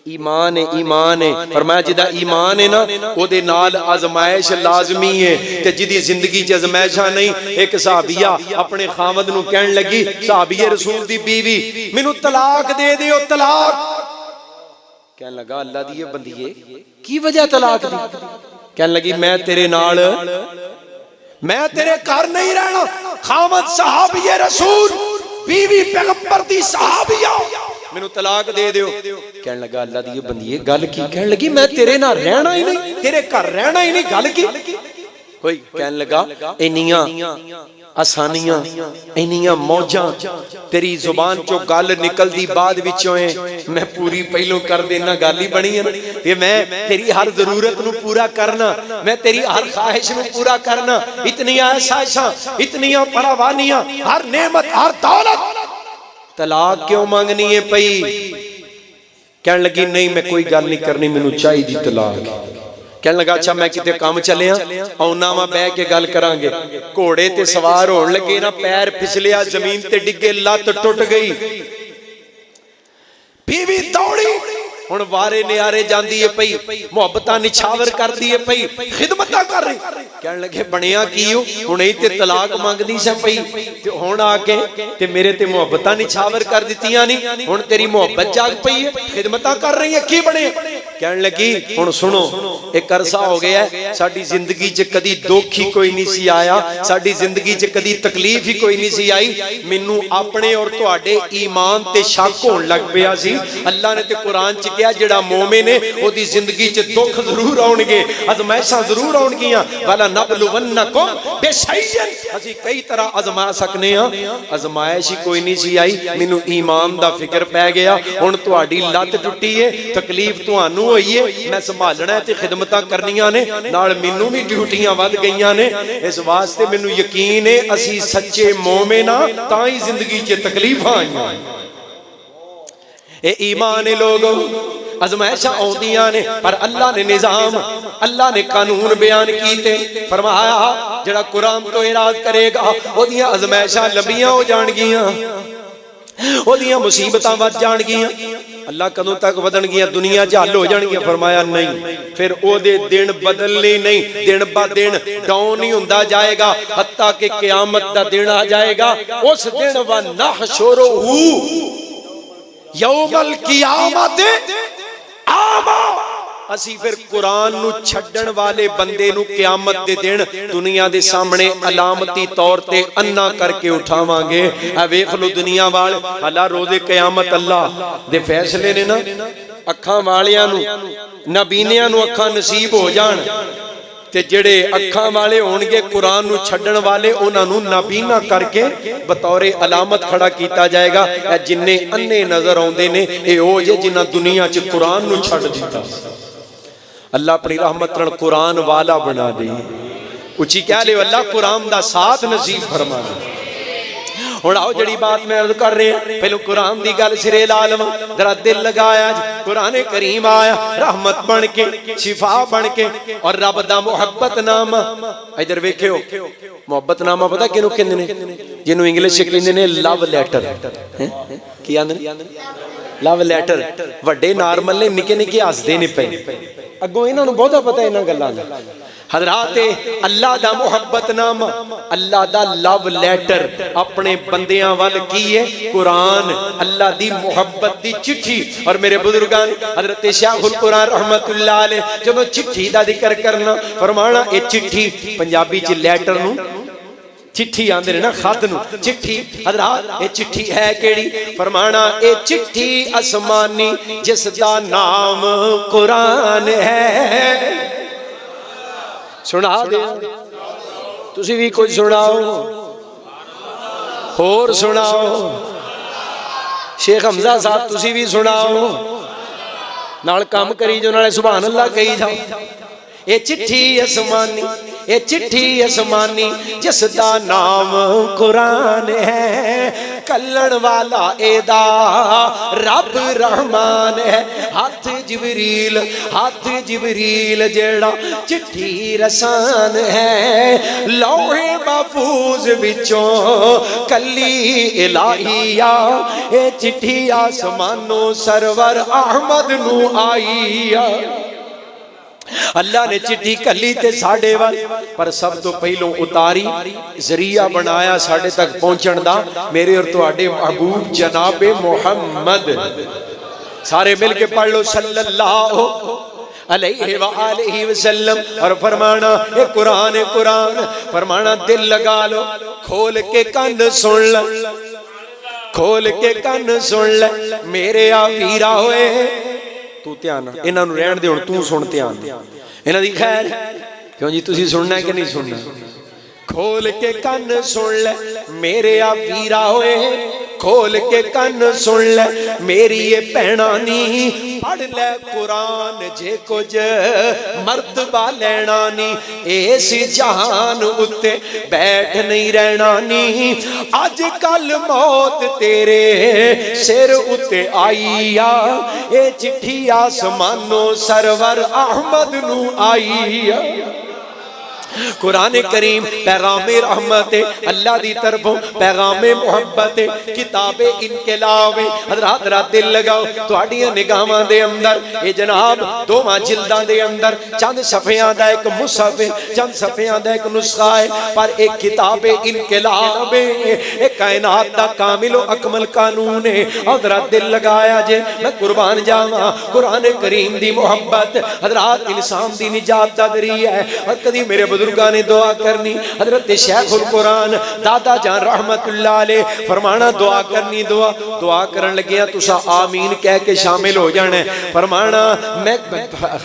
S1: ایمان ہے، ایمان ہے، فرمایا جدا ایمان ہے نا او دے نال آزمائش لازمی ہے، تے جدی زندگی چ آزمائشاں نہیں۔ ایک صحابیہ اپنے خامد نو کہن لگی، صحابی رسول دی بیوی، مینوں طلاق دے دیو طلاق۔ کہن لگا اللہ دی بندیے کی وجہ طلاق دی؟ کہن لگی میں تیرے نال، میں تیرے گھر نہیں رہنا۔ خامد صحابی رسول، بیوی پیغمبر دی صحابیہ، مینوں طلاق دے دیو۔ کہن لگا اللہ دی بندیے گل کی؟ کہن لگی میں تیرے نہ رہنا ہی نہیں، تیرے گھر رہنا ہی نہیں، گل کی؟ کوئی کہن لگا اینیاں آسانیاں، اینیاں موجاں تیری زبان چو گل نکل دی بعد وچوں ہیں، میں پوری پہلوں کر دینا گل ہی بنی ہے نا، یہ میں تیری ہر ضرورت نو پورا کرنا، میں تیری ہر خواہش نو پورا کرنا، اتنیاں آسائشاں، اتنیاں فراوانیاں، ہر نعمت، ہر دولت، طلاق کیوں مانگنی ہے پئی؟ کہن لگی نہیں میں کوئی گل نہیں کرنی، مینوں چاہیے دی طلاق۔ کہن لگا اچھا میں کتے کام چلیا اونا میں بہ کے گل کران گے۔ گھوڑے تے سوار ہون لگے نا، پیر پھسلیا، زمین تے ڈگے، لت ٹوٹ گئی، بیوی دوڑی، ہن وارے نیارے جاندی ہے پئی، محبتاں نچھاور کر دی ہے پئی، خدمتاں کر رہی۔ کہن لگے بنیا کیوں؟ ہن تے طلاق مانگدی سی پئی، تے ہن آ کے تے میرے تے محبتاں نچھاور کر دتیاں نہیں، ہن تیری محبت جاگ پئی ہے، خدمتاں کر رہی ہے، کی بنے؟ کہن لگی ہن سنو، ایک عرصہ ہو گیا ہے ساڈی زندگی چ کدی دکھ ہی کوئی نہیں سی آیا، ساڈی زندگی چ کدی تکلیف ہی کوئی نہیں سی آئی، مینوں اپنے اور تواڈے ایمان تے شک ہون لگ پیا سی۔ اللہ نے تے قرآن چ کہیا جڑا مومن ہے او دی زندگی چ دکھ ضرور آون گے، آزمائشاں ضرور آون گیاں، والا نبلونکم بشیء، اسی کئی طرح آزما سکنے ہاں، آزمائش ہی کوئی نہیں سی آئی، مینوں ایمان دا فکر پہ گیا، ہن تواڈی لت ٹٹی ہے، تکلیف تانوں ہوئی ہے، میں سنبھالنا ہے تے خدمتاں کرنیاں نے، نال مینوں بھی ڈیوٹیاں ود گئیاں نے، اس واسطے مینوں یقین ہے اسی سچے مومن ہاں تاں ہی زندگی چ تکلیفاں آئیاں۔ اے ایمان لوگوں، آزمائشاں آوندیاں نے، پر اللہ نے نظام، اللہ نے قانون بیان کیتے، فرمایا جڑا قرآن تو اعراض کرے گا او دیاں آزمائشاں لمبیاں ہو جان گیاں، او دیاں مصیبتاں ود جان گیاں۔ اللہ کدوں تک ودن گیاں؟ دنیا جہل ہو جان گیاں؟ فرمایا نہیں، پھر او دے دن بدلنے نہیں، دن با دن ڈاؤن ہی ہوندا جائے گا، حتیٰ کہ قیامت دا دن آ جائے گا، اس دن وَنَحْشُرُهُ یوم القیامت آما، اسی پھر قرآن نو چھڈن والے بندے نو قیامت دے دن دنیا دے سامنے علامتی طور تے انا کر کے اٹھاواں گے۔ اے ویکھ لو دنیا وال، اللہ روز قیامت اللہ دے فیصلے نے نا، اکھاں والیاں نو نبینیاں نو اکھاں نصیب ہو جان، تے جڑے اکھاں والے ہون گے قرآن نو چھڈن والے، انہاں نو نابینا کر کے بطور علامت کھڑا کیتا جائے گا۔ اے جننے انے نظر آوندے نے اے او جے جنہاں دنیا چ قرآن نو چھڈ دیتا۔ اللہ اپنی رحمت نال قرآن والا بنا دے، اچھی کہہ لے اللہ قرآن دا ساتھ نصیب فرما دے۔ ہن آؤ جڑی بات میں عرض کر رہے ہیں، پہلو قرآن دی گل سرے لالم، ذرا دل لگایا جی، قرآن کریم آیا رحمت بن کے، شفا بن کے، اور رب دا محبت نامہ۔ ادھر ویکھیو، محبت نامہ پتہ کینوں کہندے نے؟ جنوں انگلش وچ کہندے نے لو لیٹر، کی آندے نے؟ لو لیٹر۔ وڈے نارمل نے نکے نکے ہسدے نے پے، اگوں انہاں نوں بہتا پتہ انہاں گلاں دا۔ حضرات اللہ دا محبت نامہ، اللہ دا لو لیٹر اپنے بندیاں وال کی ہے قرآن، اللہ دی محبت دی چٹھی۔ اور میرے بزرگان حضرت شیخ القرآن رحمت اللہ علیہ جب چٹھی دا ذکر کرنا فرمانا، اے چٹھی پنجابی چ لیٹر نو چٹھی آندے نا، خط نو چٹھی۔ حضرات اے چٹھی ہے کیڑی؟ فرمانا اے چٹھی آسمانی جس دا نام قرآن ہے۔ سنا دے تسی بھی کچھ سناؤ، اور سناؤ، شیخ حمزہ صاحب تسی بھی سناؤ، نال کام کری جو نالے سبحان اللہ کہی جاؤ۔ اے چٹھی آسمانی، اے چٹھی آسمانی جس دا نام قرآن ہے، کلن والا اے دا رب رحمان ہے۔ ہاتھ جبریل جیڑا چٹھی رسان ہے، لوح محفوظ وچوں کلی الہیہ، اے چٹھی آسمانوں سرور احمد نو آئی۔ اللہ نے چٹھی کلی تے ساڑے وال، پر سب تو پہلوں اتاری ذریعہ بنایا ساڑے تک پہنچن دا میرے اور تواڈے محبوب جناب محمد۔ سارے مل کے پڑھ لو صلی اللہ علیہ وآلہ وسلم، اور فرمانا اے قرآن فرمانا دل لگا لو، کھول کے کان سن لے، کھول کے کان سن لے میرے آویرا ہوئے۔ تو تیانا انہاں نو رہن دے، ہن تو سن تیان انہاں دی خیر کیوں جی تسی سننا ہے کہ نہیں سننا؟ کھول کے کان سن لے میرے آویرا ہوئے، کھول کے کان سن لے میری یہ بہنانی، پڑھ لے قرآن جے کچھ مرتبہ لینا نی، اس جہان اتے بیٹھ نہیں رہنا نی، آج کل موت تیرے سر اتے آئی، اے چٹھی آسمانوں سرور احمد نو آئی۔ قرآن کریم پیغام رحمت اللہ دی طرفوں، پیغام محبت، کتاب انقلاب۔ حضرات را دل لگاؤ، تواڈیاں نگاہاں دے اندر اے جناب دوواں جلداں دے اندر چند صفحیاں دا ایک مصحف، چند صفحیاں دا ایک نسخہ ہے، پر ایک کتاب انقلاب، ایک کائنات دا کامل و اکمل قانون ہے۔ حضرات دل لگایا جے میں قربان جاواں، قرآن کریم دی محبت حضرات انسان دی نجات دا ذریعہ ہے۔ اور کدی میرے بزرگاں نے دعا کرنی، حضرت شیخ القرآن دادا جان رحمت اللہ علیہ فرمانا دعا کرنی، دعا کرن لگیا تسا آمین کہہ کے شامل ہو جانے۔ فرمانا میں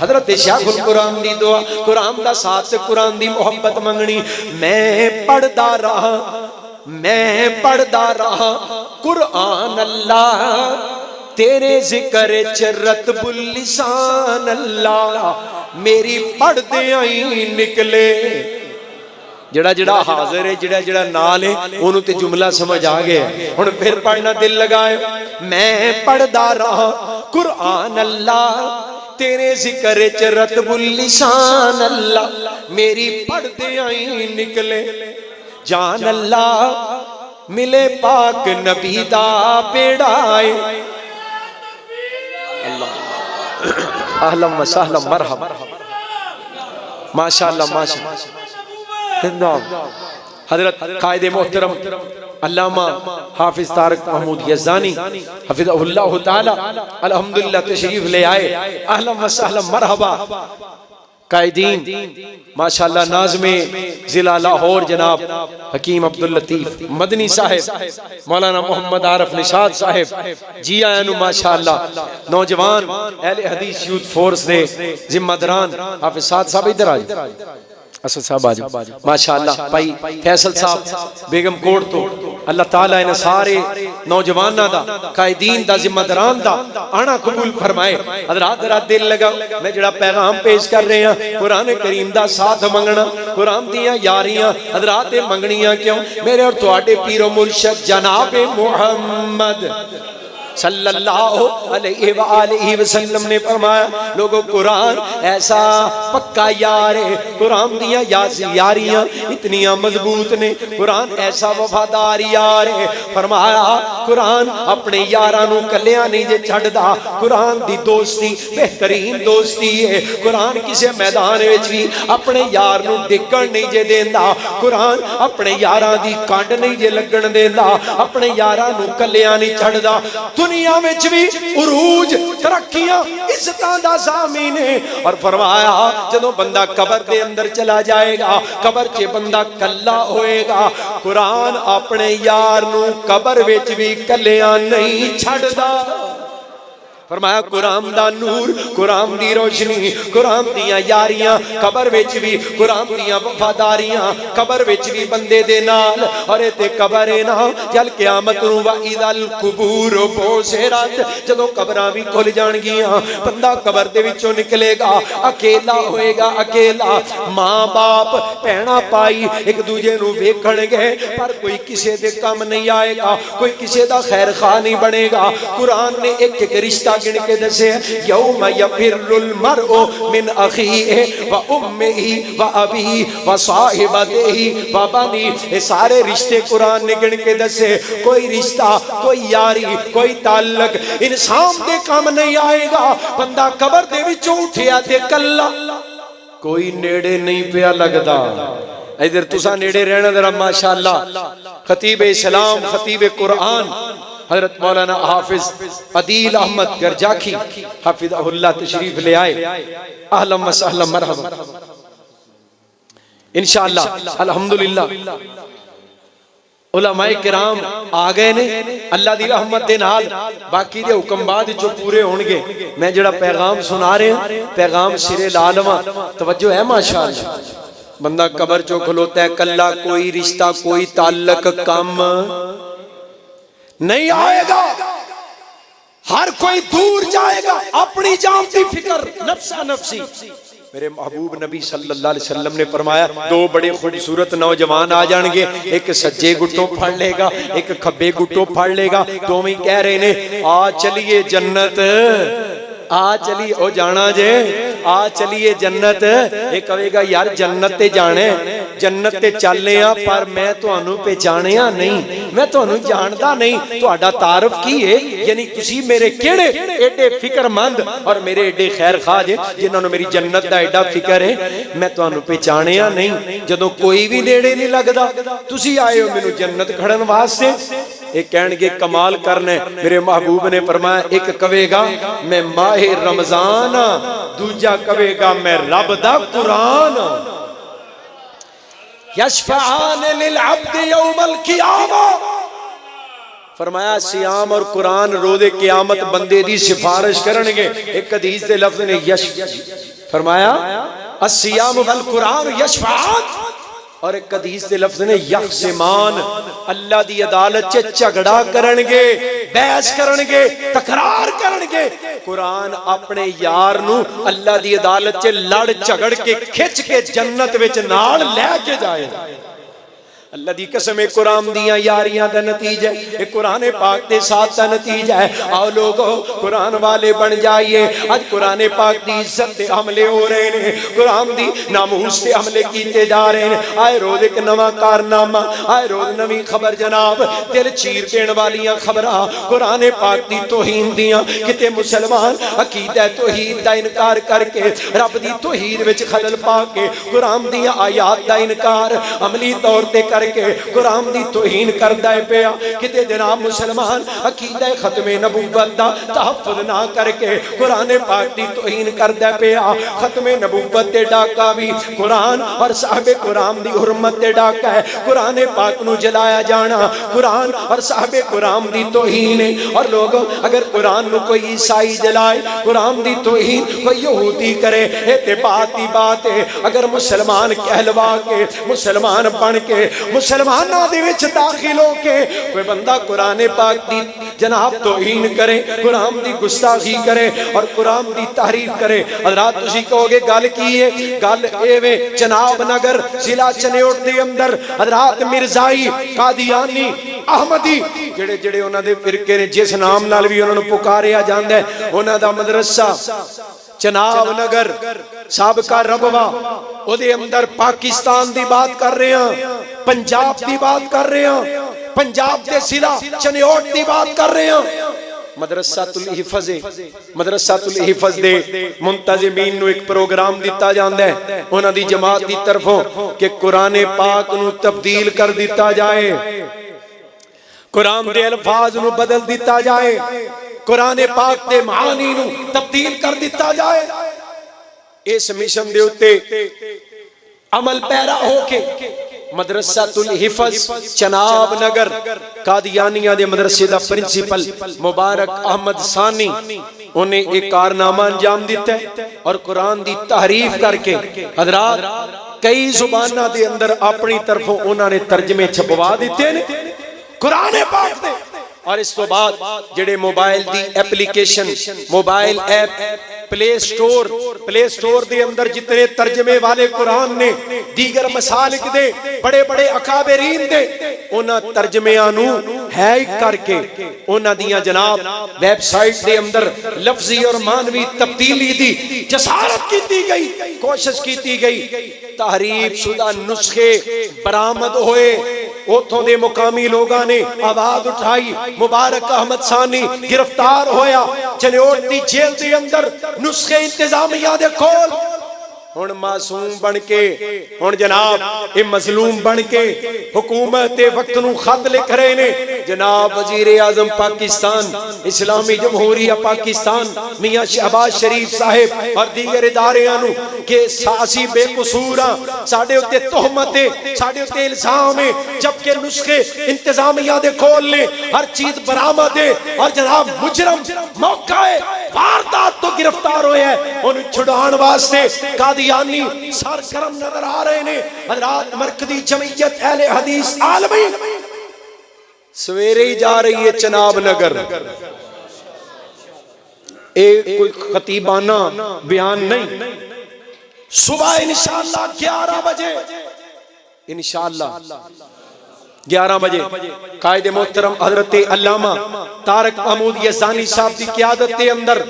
S1: حضرت شیخ القرآن دی دعا، قرآن دا ساتھ سے قرآن دی محبت منگنی، میں پڑھدا رہا قرآن اللہ، تیرے ذکر رتب اللسان اللہ، میری پڑھ دے آئی نکلے۔ جڑا جڑا حاضر ہے، جڑا جڑا نال ہے، انہوں تے جملہ سمجھ آگئے، انہوں پھر پڑھنا دل لگائے۔ میں پڑھدا رہا قرآن اللہ، تیرے ذکر رتب اللسان اللہ، میری پڑھ دے آئی نکلے۔ جان اللہ ملے پاک نبی دا پیڑائے، اہلا و سہلا مرحبا، ماشاءاللہ ماشاءاللہ۔ حضرت قائد محترم علامہ حافظ طارق محمود یزدانی حفظہ اللہ تعالی الحمدللہ تشریف لے آئے، اہلا و سہلا مرحبا۔ قائدین ماشاءاللہ ناظم ضلع لاہور جناب حکیم عبداللطیف مدنی صاحب، مولانا محمد عارف نشاد صاحب جی آئے نو ماشاءاللہ، نوجوان اہل حدیث یوتھ فورس دے ذمہ دران حافظ سعد صاحب ادھر آج، اسد صاحب آج ماشاءاللہ، بھائی فیصل صاحب بیگم کوٹ تو اللہ تعالیٰ انہیں سارے نوجوانہ دا قائدین دا ذمہ دران دا آنا قبول فرمائے۔ حضرات ذرا دل لگا، میں جڑا پیغام پیش کر رہے ہیں قرآن کریم دا ساتھ منگنا، قرآن دیاں یاریاں حضرات منگنیاں کیوں؟ میرے اور تواڈے پیر و مرشد جناب محمد صلی اللہ علیہ وآلہ وسلم نے فرمایا، لوگوں قرآن ایسا پکا یار ہے، قرآن دیاں یاریاں اتنیاں مضبوط نے، قرآن ایسا وفادار یار ہے۔ فرمایا قرآن اپنے یارانوں کلیاں نہیں جے چھڑ دا، قرآن دی دوستی بہترین دوستی ہے۔ قرآن کسے میدان وچ بھی اپنے یار نوں ڈگن نہیں جے دیندا، قرآن اپنے یاراں دی کانڈ نہیں جے لگن دیندا، اپنے یاراں نوں کلیاں نہیں چھڑ دا۔ دنیا میں بھی عروج ترقیاں عزتاں دا ضامن ہے۔ اور فرمایا جدوں بندہ قبر دے اندر چلا جائے گا، قبر چ بندہ کلا ہوئے گا، قرآن اپنے یار نو قبر وچ بھی کلیاں نہیں چھڑدا۔ فرمایا قرآن دا نور، قرآن دی روشنی، قرآن دیاں یاریاں، قبر وچ بھی قرآن دیاں وفاداریاں، قبر وچ بھی بندے دے نال، اور تے قبر ہے نا جل قیامت نو وَإِذَا الْقُبُورُ بُعْثِرَتْ، جدوں قبراں بھی کھل جان گیاں، بندہ قبر دے وچوں نکلے گا اکیلا ہوئے گا، اکیلا، ماں باپ بہنا پائی ایک دوجے نو ویکھن گے پر کوئی کسے دے کم نہیں آئے گا، کوئی کسے دا خیر خواہ نہیں بنے گا۔ قرآن نے ایک ایک رشتہ گن کے دسے، یوم یفر المرء من اخیہ و امہ و ابیہ و صاحبتہ و بنیہ، یہ سارے رشتے قرآن نے گن کے دسے۔ کوئی رشتہ، کوئی یاری، کوئی تعلق انسان دے کام نہیں آئے گا۔ بندہ قبر دے وچوں اٹھیا تے کلا، کوئی نیڑے نہیں پیا لگدا۔ ادھر تساں نیڑے رہنا ذرا ماشاءاللہ۔ خطیب اسلام، خطیب قرآن حضرت مولانا حافظ عدیل احمد گرجاکھی حافظہ اللہ تشریف لے آئے، اہلا و سہلا مرحبا انشاءاللہ۔ الحمدللہ علماء کرام آ گئے نے اللہ دی رحمت دے نال، باقی دے حکم بعد جو پورے ہونگے۔ میں جڑا پیغام سنا رہے ہیں پیغام سرے لالواں، توجہ ہے ماشاءاللہ۔ بندہ قبر چو کھلوتا ہے کلا، کوئی رشتہ کوئی تعلق کم نہیں آئے گا، ہر کوئی دور جائے گا، اپنی جان کی فکر، نفسا نفسی۔ میرے محبوب نبی صلی اللہ علیہ وسلم نے فرمایا دو بڑے خوبصورت نوجوان آ جان گے، ایک سجے گٹوں پھڑ لے گا، ایک کھبے گٹوں پھڑ لے گا، دونوں کہہ رہے نے آ چلیے جنت، آ چلیے او جانا جے، آ چلیے جنت۔ ایک کہے گا یار جنت تے جانے، جنت تے چلنے ہاں پر میں تانوں پہچانیا نہیں، میں تانوں جاندا نہیں، تہاڈا تعارف کی ہے؟ یعنی تسی میرے کیڑے ایڈے فکر مند اور میرے ایڈے خیر خواہ جے جنہاں نوں میری جنت دا ایڈا فکر ہے، میں تانوں پہچانیا نہیں۔ جدوں کوئی بھی نیڑے نہیں لگدا، تسی آئے ہو مینوں جنت کھڑن واسطے۔ ایک کہن گے کمال کرنے، میرے محبوب نے فرمایا ایک کہے گا میں ماہ رمضان، دوجا کہے گا میں رب دا قرآن۔ یشفعان للعبد یوم القیامہ، فرمایا سیام اور قرآن روز قیامت بندے دی سفارش کرنگے۔ ایک حدیث دے لفظ نے فرمایا السیام والقرآن یشفعان، اور ایک حدیث دے لفظ نے یخصمان، اللہ دی عدالت چے جھگڑا کرنگے، بحث کرنگے، تکرار کرنگے۔ قرآن اپنے یار نو اللہ دی عدالت چے لڑ جھگڑ کے کھچ کے جنت وچ نال لے کے جائے۔ اللہ دی قسم قرآن دیاں یاریاں دا نتیجہ ہے، قرآن پاک دے ساتھ دا نتیجہ ہے۔ آؤ لوگو قرآن والے بن جائیے۔ آج قرآن پاک دی عزت دے حملے ہو رہے ہیں، قرآن دی ناموس دے حملے کیتے جا رہے ہیں۔ آئے روز ایک نواں کارنامہ، آئے روز نویں خبر جناب، دل چیر دین والیاں خبراں قرآن پاک دی توہین دیاں۔ کتے مسلمان عقیدہ توحید دا انکار کر کے رب دی توحید وچ خلل پا کے قرآن دیاں آیات دا انکار عملی طور تے کر کے قرآن دی توہین کردہ پیا۔ کتے جناب مسلمان عقیدہ ختم نبوت دا تحفظ نہ کر کے قرآن پاک دی توہین کردہ پیا۔ ختم نبوت دے ڈاکہ بھی قرآن اور صحابہ قرآن دی حرمت دے ڈاکہ ہے۔ قرآن پاک نو جلایا جانا قرآن اور صحابہ قرآن دی توہین ہے۔ اور لوگوں اگر قرآن نو کوئی عیسائی جلائے، قرآن دی توہین کوئی یہودی کرے، اعتباط دی بات ہے۔ اگر مسلمان کہلوا کے مسلمان بن کے مسلمانوں دے وچ داخل ہو کے کوئی بندہ قرآن پاک دی جناب توہین کرے، قرآن دی گستاخی کرے اور قرآن دی تحریف کرے، حضرات تسی کہو گے گل کی ہے؟ گل ایویں جناب نگر ضلع چنیوٹ دے اندر حضرات مرزائی، قادیانی، احمدی جڑے جڑے انہاں دے فرقے نے جس نام نال بھی انہاں نوں پکاریا جاندا ہے، انہاں دا مدرسہ چناب نگر سابقہ ربوہ او دے اندر پاکستان دی بات کر رہے ہیں، پنجاب دی بات کر رہے ہیں، پنجاب دے ضلع چنیوٹ دی بات کر رہے ہیں۔ مدرسۃ الحفظ، مدرسۃ الحفظ دے منتظمین نو ایک پروگرام دیتا جاندا ہے انہاں دی جماعت دی طرفوں کہ قرآن پاک نو تبدیل کر دیتا جائے، قرآن دے الفاظ نو بدل دیتا جائے، قرآن پاک دے معانی نو تبدیل کر دیتا جائے۔ اس مشن دے اتے عمل پیرا ہو کے مدرسۃ الحفظ چناب نگر قادیانیہ دے مدرسے دا پرنسپل مبارک احمد ثانی انہیں ایک کارنامہ انجام دیتا ہے اور قرآن دی تحریف کر کے حضرات کئی زبانہ دے اندر اپنی طرفوں انہوں نے ترجمے چھپوا دیتے ہیں قرآن پاک دے. اور اس تو بعد جڑے موبائل دی application mobile app play store دے اندر جتنے ترجمے والے قرآن نے دیگر مسالک دے بڑے بڑے اکابرین دے انہاں ترجمیاں نو ہیک کر کے انہاں دیاں جناب ویب سائٹ دے اندر لفظی اور معنوی تبدیلی دی جسارت کیتی گئی کوشش کیتی گئی تحریف شدہ نسخے برآمد ہوئے اوتھوں دے مقامی لوگاں نے آواز اٹھائی مبارک احمد ثانی گرفتار ہویا چلیوٹ دی جیل دے اندر نسخے انتظامیہ دے کھول ہن معصوم بن کے ہن جناب اے مظلوم بن کے حکومت وقت نو خط لکھ رہے نے جناب وزیر اعظم پاکستان اسلامی جمہوریہ پاکستان میاں شہباز شریف صاحب اور دیگر اداریاں نو کہ سیاسی بے قصور ساڈے اتے تہمت ہے ساڈے اتے الزام ہے جبکہ نسخے انتظامیہ دے کھول لے ہر چیز برآمد ہے اور جناب مجرم موقع ہے واردات تو گرفتار ہوئے ہیں ان چھڑان واسطے قادیانی سرگرم نظر آ رہے ہیں حضرات مرکزی جمعیت اہل حدیث عالمی سویرے ہی جا رہی ہے چناب نگر ایک کوئی خطیبانہ بیان نہیں صبح انشاءاللہ 11 بجے انشاءاللہ 11 بجے قائد محترم حضرت علامہ طارق محمود یزدانی صاحب دی قیادت کے اندر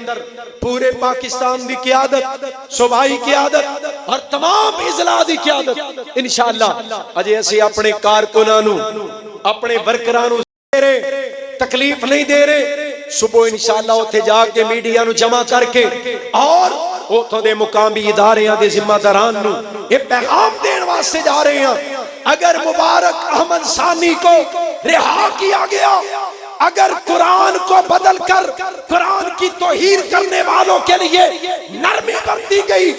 S1: پورے پاکستان دی قیادت صوبائی قیادت اور تمام اضلاع دی قیادت انشاءاللہ اجے اسی اپنے کارکنانوں اپنے ورکرانوں تکلیف نہیں دے رہے صبح انشاءاللہ اتھے جا کے میڈیا نو جمع کر کے اور اوتھوں دے مقامی اداریاں دے ذمہ داران نو یہ پیغام دین واسطے جا رہے ہیں اگر مبارک احمد ثانی کو رہا کیا گیا اگر قرآن کو بدل کر قرآن کی توہین کرنے والوں کے لیے نرمی برتی گئی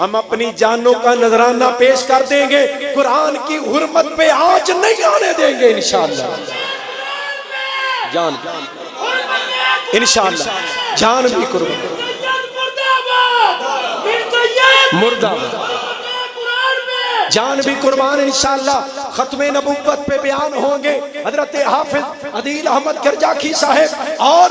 S1: ہم اپنی جانوں کا نذرانہ پیش کر دیں گے قرآن کی حرمت پہ آنچ نہیں آنے دیں گے انشاءاللہ جان انشاءاللہ جان بھی قربان مردہ جان بھی قربان انشاءاللہ ختم نبوت پہ بیان ہوں گے حضرت حافظ عدیل احمد کرجاکی صاحب اور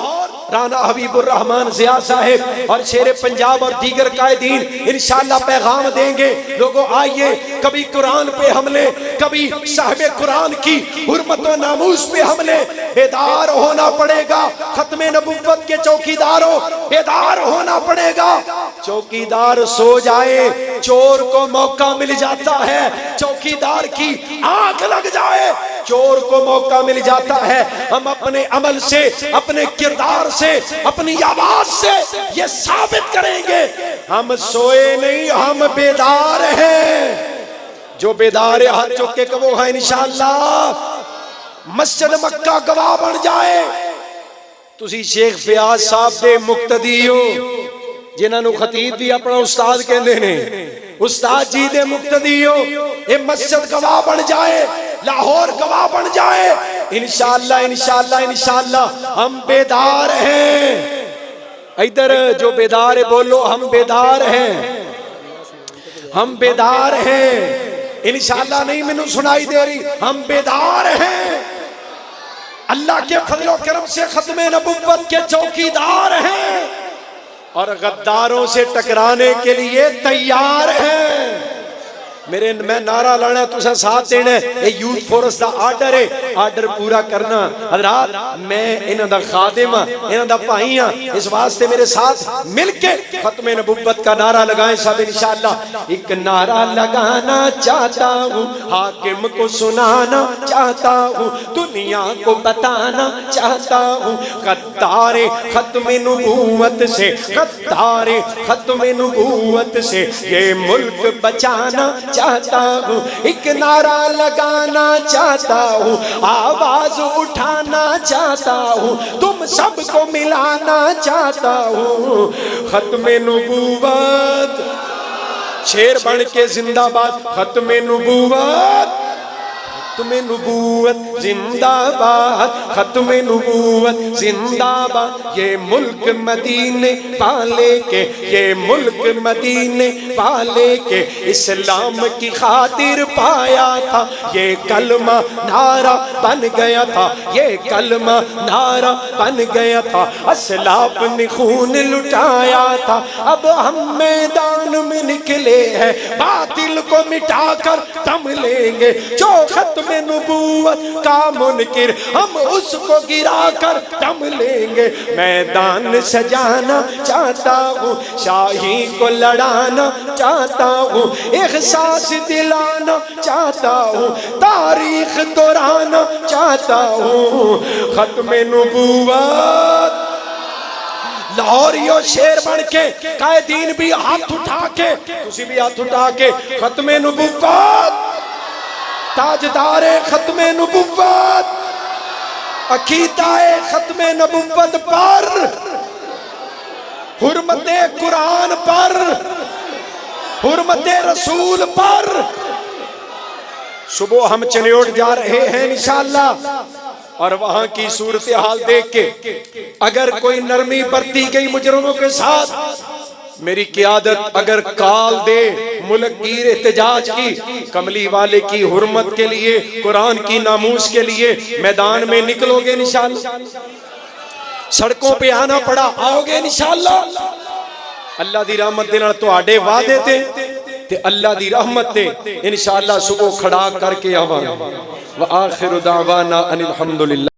S1: رانا حبیب الرحمن ضیاء صاحب اور شیر پنجاب اور دیگر قائدین انشاءاللہ پیغام دیں گے لوگوں آئیے کبھی قرآن پہ حملے کبھی صاحب قرآن کی حرمت و ناموس پہ حملے بیدار ہونا پڑے گا ختم نبوت کے چوکیداروں بیدار ہونا پڑے گا چوکیدار سو جائے چور کو موقع مل جاتا ہے چوکیدار کی آنکھ لگ جائے چور کو موقع مل جاتا ہے ہم اپنے عمل سے اپنے کردار سے اپنی آواز سے یہ ثابت کریں گے ہم سوئے نہیں ہم بیدار ہیں جو بیدار ہے ہاتھ چکے کہ وہ ہے انشاءاللہ مسجد مکہ گواہ بن جائے تسی شیخ فیاض صاحب دے مقتدی ہو جنہاں نو خطیب بھی اپنا استاد کہندے نے استاد جی دے مقتدی ہو یہ مسجد گواہ بن جائے لاہور گواہ بن جائے انشاءاللہ انشاءاللہ انشاءاللہ ہم بیدار ہیں ادھر جو بیدار ہے بولو ہم بیدار ہیں ہم بیدار ہیں انشاءاللہ نہیں میں نے سنائی دے رہی ہم بیدار ہیں اللہ کے فضل و کرم سے ختم نبوت کے چوکیدار ہیں اور غداروں سے ٹکرانے کے لیے تیار ہیں میرے میں نعرہ لانا تسا ساتھ دینا ہے یوتھ فورس دا آرڈر ہے آرڈر پورا کرنا حضرات میں انہاں دا خادم انہاں دا بھائی ہاں اس واسطے میرے ساتھ مل کے ختم نبوت کا نعرہ لگائیں سب انشاءاللہ ایک نعرہ لگانا چاہتا ہوں حاکم کو سنانا چاہتا ہوں دنیا کو بتانا چاہتا ہوں غدار ختم نبوت سے غدار ختم نبوت سے یہ ملک بچانا چاہتا ہوں ایک نعرہ لگانا چاہتا ہوں آواز اٹھانا چاہتا ہوں تم سب کو ملانا چاہتا ہوں ختم نبوت شیر بن کے زندہ باد ختم نبوت ختم نبوت زندہ باد، ختم نبوت زندہ باد، یہ ملک مدینے والے کے، یہ ملک مدینے والے کے، اسلام کی خاطر پایا تھا، یہ کلمہ نعرہ بن گیا تھا، یہ کلمہ نعرہ بن گیا تھا، اسلاف نے خون لٹایا تھا، اب ہم میدان میں نکلے ہیں، باطل کو مٹا کر دم لیں گے، جو ختم نبوت کا منکر ہم اس کو گرا کر دم لیں گے، میدان سجانا چاہتا ہوں، شاہی کو لڑانا چاہتا ہوں، احساس دلانا چاہتا ہوں، تاریخ دہرانا چاہتا ہوں، ختم نبوت۔ لاہوریوں شیر بن کے، قائدین بھی ہاتھ اٹھا کے، تسی بھی ہاتھ اٹھا کے، ختم نبوت، تاجدار ختم نبوت، عقیدہ ختم نبوت پر، حرمت قرآن پر، حرمت رسول پر۔ صبح ہم چنیوٹ جا رہے ہیں انشاءاللہ، اور وہاں کی صورتحال دیکھ کے اگر کوئی نرمی برتی گئی مجرموں کے ساتھ، میری قیادت اگر کال دے ملک گیر احتجاج کی، کملی والے کی حرمت کے لیے، قرآن کی ناموس کے لیے میدان میں نکلو گے انشاءاللہ؟ سڑکوں پہ آنا پڑا، آؤ گے انشاءاللہ؟ اللہ دی رحمت دینا تو آڈے وعدے تے اللہ دی رحمت تے انشاءاللہ صبح کھڑا کر کے آواں۔ وآخر دعوانا ان الحمدللہ۔